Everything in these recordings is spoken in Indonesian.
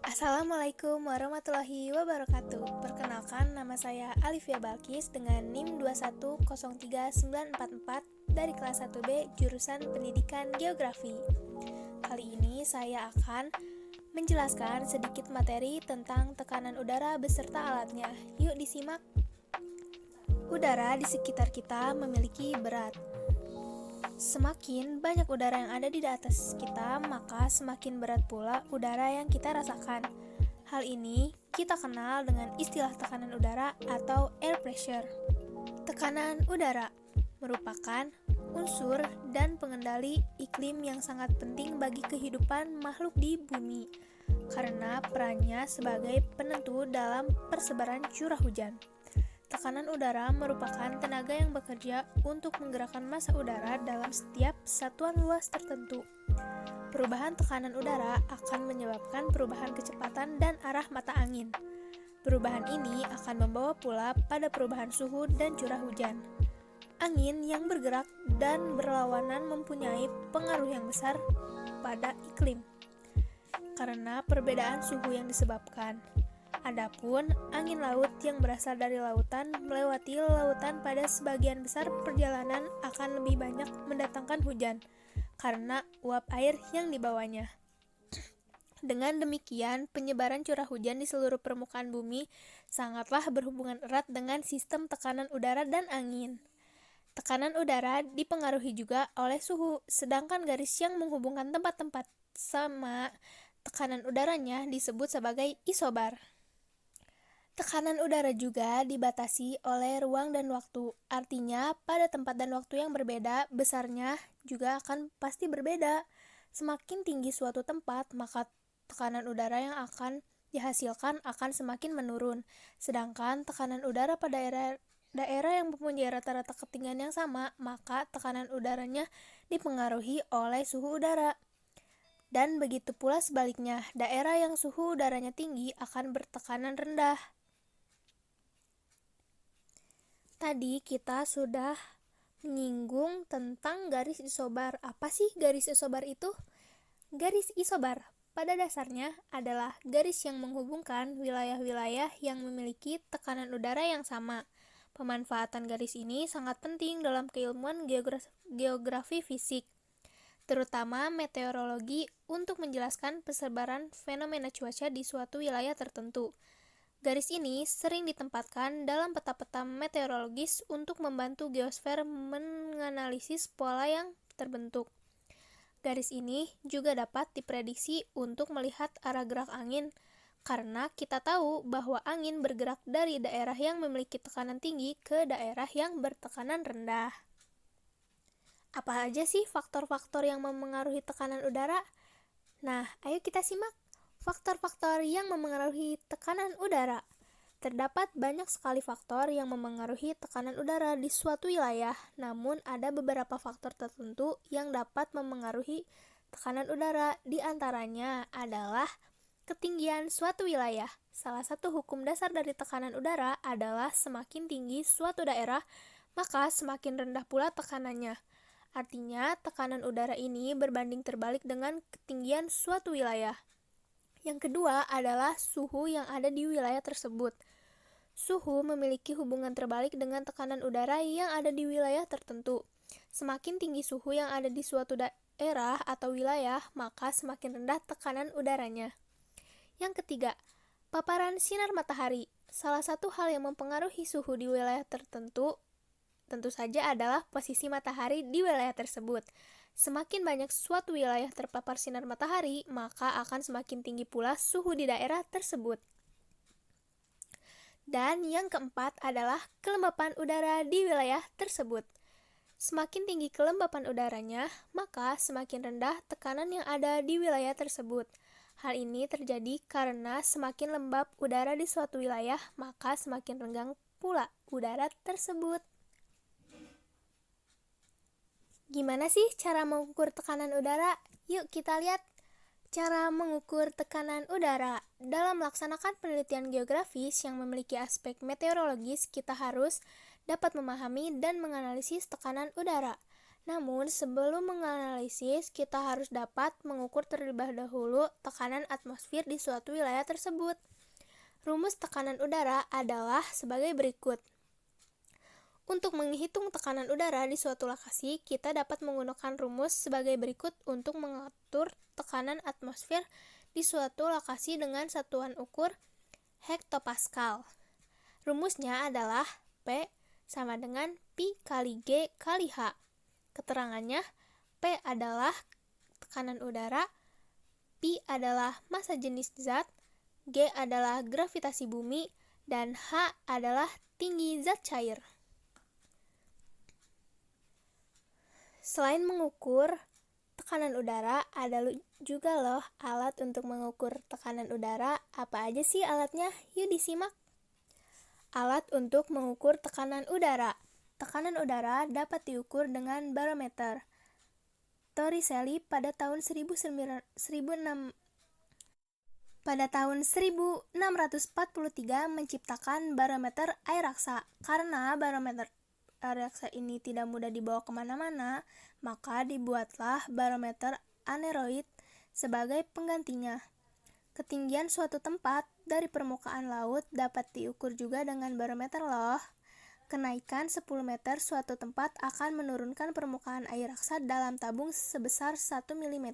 Assalamualaikum warahmatullahi wabarakatuh. Perkenalkan, nama saya Alifia Balkis dengan NIM 2103944 dari kelas 1B jurusan Pendidikan Geografi. Kali ini saya akan menjelaskan sedikit materi tentang tekanan udara beserta alatnya. Yuk disimak. Udara di sekitar kita memiliki berat. Semakin banyak udara yang ada di atas kita, maka semakin berat pula udara yang kita rasakan. Hal ini kita kenal dengan istilah tekanan udara atau air pressure. Tekanan udara merupakan unsur dan pengendali iklim yang sangat penting bagi kehidupan makhluk di bumi, karena perannya sebagai penentu dalam persebaran curah hujan. Tekanan udara merupakan tenaga yang bekerja untuk menggerakkan massa udara dalam setiap satuan luas tertentu. Perubahan tekanan udara akan menyebabkan perubahan kecepatan dan arah mata angin. Perubahan ini akan membawa pula pada perubahan suhu dan curah hujan. Angin yang bergerak dan berlawanan mempunyai pengaruh yang besar pada iklim, karena perbedaan suhu yang disebabkan. Adapun angin laut yang berasal dari lautan melewati lautan pada sebagian besar perjalanan akan lebih banyak mendatangkan hujan karena uap air yang dibawanya. Dengan demikian, penyebaran curah hujan di seluruh permukaan bumi sangatlah berhubungan erat dengan sistem tekanan udara dan angin. Tekanan udara dipengaruhi juga oleh suhu, sedangkan garis yang menghubungkan tempat-tempat sama tekanan udaranya disebut sebagai isobar. Tekanan udara juga dibatasi oleh ruang dan waktu, artinya pada tempat dan waktu yang berbeda, besarnya juga akan pasti berbeda. Semakin tinggi suatu tempat, maka tekanan udara yang akan dihasilkan akan semakin menurun. Sedangkan tekanan udara pada daerah yang mempunyai rata-rata ketinggian yang sama, maka tekanan udaranya dipengaruhi oleh suhu udara. Dan begitu pula sebaliknya, daerah yang suhu udaranya tinggi akan bertekanan rendah. Tadi kita sudah menyinggung tentang garis isobar. Apa sih garis isobar itu? Garis isobar pada dasarnya adalah garis yang menghubungkan wilayah-wilayah yang memiliki tekanan udara yang sama. Pemanfaatan garis ini sangat penting dalam keilmuan geografi fisik, terutama meteorologi, untuk menjelaskan persebaran fenomena cuaca di suatu wilayah tertentu. Garis ini sering ditempatkan dalam peta-peta meteorologis untuk membantu geosfer menganalisis pola yang terbentuk. Garis ini juga dapat diprediksi untuk melihat arah gerak angin, karena kita tahu bahwa angin bergerak dari daerah yang memiliki tekanan tinggi ke daerah yang bertekanan rendah. Apa aja sih faktor-faktor yang memengaruhi tekanan udara? Nah, ayo kita simak faktor-faktor yang memengaruhi tekanan udara. Terdapat banyak sekali faktor yang memengaruhi tekanan udara di suatu wilayah, namun ada beberapa faktor tertentu yang dapat memengaruhi tekanan udara. Di antaranya adalah ketinggian suatu wilayah. Salah satu hukum dasar dari tekanan udara adalah semakin tinggi suatu daerah, maka semakin rendah pula tekanannya. Artinya, tekanan udara ini berbanding terbalik dengan ketinggian suatu wilayah. Yang kedua adalah suhu yang ada di wilayah tersebut. Suhu memiliki hubungan terbalik dengan tekanan udara yang ada di wilayah tertentu. Semakin tinggi suhu yang ada di suatu daerah atau wilayah, maka semakin rendah tekanan udaranya. Yang ketiga, paparan sinar matahari. Salah satu hal yang mempengaruhi suhu di wilayah tertentu tentu saja adalah posisi matahari di wilayah tersebut. Semakin banyak suatu wilayah terpapar sinar matahari, maka akan semakin tinggi pula suhu di daerah tersebut. Dan yang keempat adalah kelembapan udara di wilayah tersebut. Semakin tinggi kelembapan udaranya, maka semakin rendah tekanan yang ada di wilayah tersebut. Hal ini terjadi karena semakin lembab udara di suatu wilayah, maka semakin renggang pula udara tersebut. Gimana sih cara mengukur tekanan udara? Yuk kita lihat cara mengukur tekanan udara. Dalam melaksanakan penelitian geografis yang memiliki aspek meteorologis, kita harus dapat memahami dan menganalisis tekanan udara. Namun, sebelum menganalisis, kita harus dapat mengukur terlebih dahulu tekanan atmosfer di suatu wilayah tersebut. Rumus tekanan udara adalah sebagai berikut. Untuk menghitung tekanan udara di suatu lokasi, kita dapat menggunakan rumus sebagai berikut untuk mengatur tekanan atmosfer di suatu lokasi dengan satuan ukur hektopascal. Rumusnya adalah P sama dengan Pi kali G kali H. Keterangannya, P adalah tekanan udara, Pi adalah massa jenis zat, G adalah gravitasi bumi, dan H adalah tinggi zat cair. Selain mengukur tekanan udara, ada juga loh alat untuk mengukur tekanan udara. Apa aja sih alatnya? Yuk disimak. Alat untuk mengukur tekanan udara. Tekanan udara dapat diukur dengan barometer. Torricelli pada tahun 1643 menciptakan barometer air raksa. Karena barometer air raksa ini tidak mudah dibawa kemana-mana, maka dibuatlah barometer aneroid sebagai penggantinya. Ketinggian suatu tempat dari permukaan laut dapat diukur juga dengan barometer loh. Kenaikan 10 meter suatu tempat akan menurunkan permukaan air raksa dalam tabung sebesar 1 mm.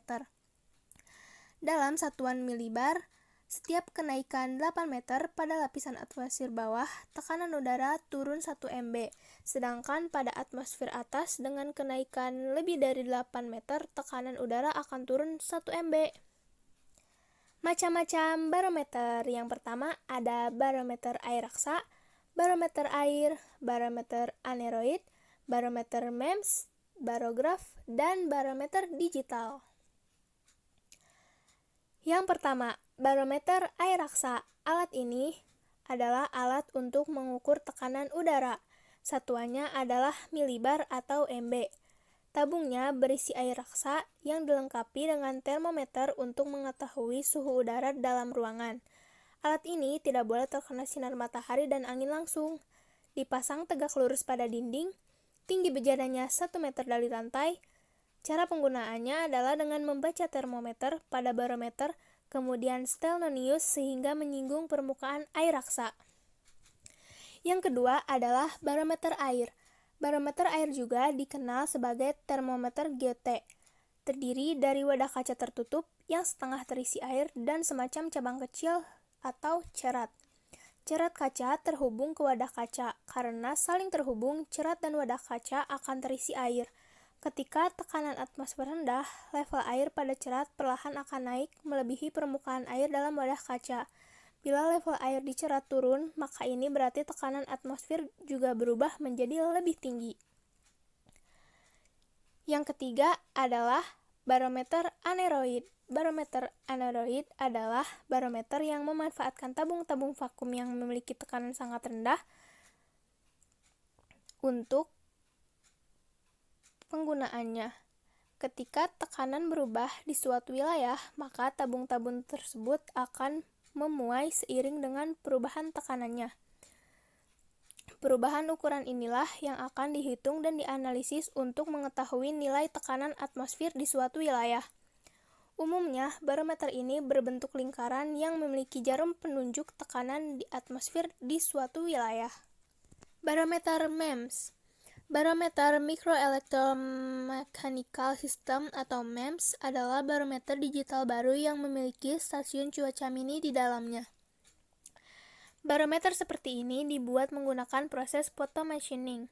Dalam satuan milibar, setiap kenaikan 8 meter pada lapisan atmosfer bawah, tekanan udara turun 1 mb. Sedangkan pada atmosfer atas dengan kenaikan lebih dari 8 meter, tekanan udara akan turun 1 mb. Macam-macam barometer. Yang pertama ada barometer air raksa, barometer air, barometer aneroid, barometer MEMS, barograf, dan barometer digital. Yang pertama, barometer air raksa. Alat ini adalah alat untuk mengukur tekanan udara. Satuannya adalah milibar atau mb. Tabungnya berisi air raksa yang dilengkapi dengan termometer untuk mengetahui suhu udara dalam ruangan. Alat ini tidak boleh terkena sinar matahari dan angin langsung. Dipasang tegak lurus pada dinding, tinggi bejananya 1 meter dari lantai. Cara penggunaannya adalah dengan membaca termometer pada barometer, kemudian stelnonius sehingga menyinggung permukaan air raksa. Yang kedua adalah barometer air. Barometer air juga dikenal sebagai termometer GT. Terdiri dari wadah kaca tertutup yang setengah terisi air dan semacam cabang kecil atau cerat. Cerat kaca terhubung ke wadah kaca. Karena saling terhubung, cerat dan wadah kaca akan terisi air. Ketika tekanan atmosfer rendah, level air pada cerat perlahan akan naik melebihi permukaan air dalam wadah kaca. Bila level air di cerat turun, maka ini berarti tekanan atmosfer juga berubah menjadi lebih tinggi. Yang ketiga adalah barometer aneroid. Barometer aneroid adalah barometer yang memanfaatkan tabung-tabung vakum yang memiliki tekanan sangat rendah untuk penggunaannya. Ketika tekanan berubah di suatu wilayah, maka tabung-tabung tersebut akan memuai seiring dengan perubahan tekanannya. Perubahan ukuran inilah yang akan dihitung dan dianalisis untuk mengetahui nilai tekanan atmosfer di suatu wilayah. Umumnya, barometer ini berbentuk lingkaran yang memiliki jarum penunjuk tekanan di atmosfer di suatu wilayah. Barometer MEMS. Barometer Microelectromechanical System atau MEMS adalah barometer digital baru yang memiliki stasiun cuaca mini di dalamnya. Barometer seperti ini dibuat menggunakan proses photomachining.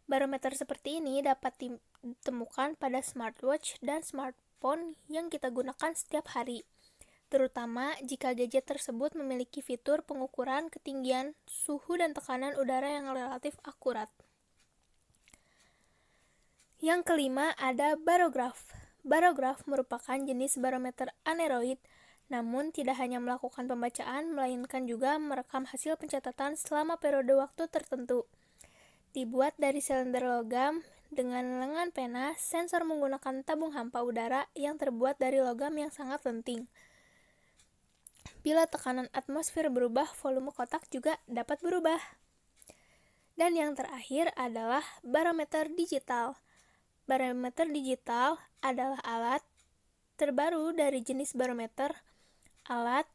Barometer seperti ini dapat ditemukan pada smartwatch dan smartphone yang kita gunakan setiap hari, terutama jika gadget tersebut memiliki fitur pengukuran ketinggian, suhu, dan tekanan udara yang relatif akurat. Yang kelima ada barograf. Barograf merupakan jenis barometer aneroid, namun tidak hanya melakukan pembacaan, melainkan juga merekam hasil pencatatan selama periode waktu tertentu. Dibuat dari silinder logam dengan lengan pena, sensor menggunakan tabung hampa udara yang terbuat dari logam yang sangat lenting. Bila tekanan atmosfer berubah, volume kotak juga dapat berubah. Dan yang terakhir adalah barometer digital. Barometer digital adalah alat terbaru dari jenis barometer. Alat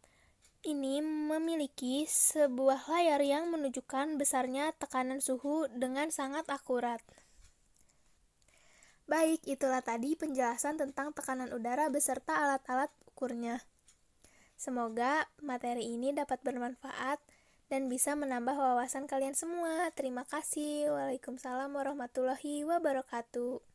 ini memiliki sebuah layar yang menunjukkan besarnya tekanan suhu dengan sangat akurat. Baik, itulah tadi penjelasan tentang tekanan udara beserta alat-alat ukurnya. Semoga materi ini dapat bermanfaat dan bisa menambah wawasan kalian semua. Terima kasih. Waalaikumsalam warahmatullahi wabarakatuh.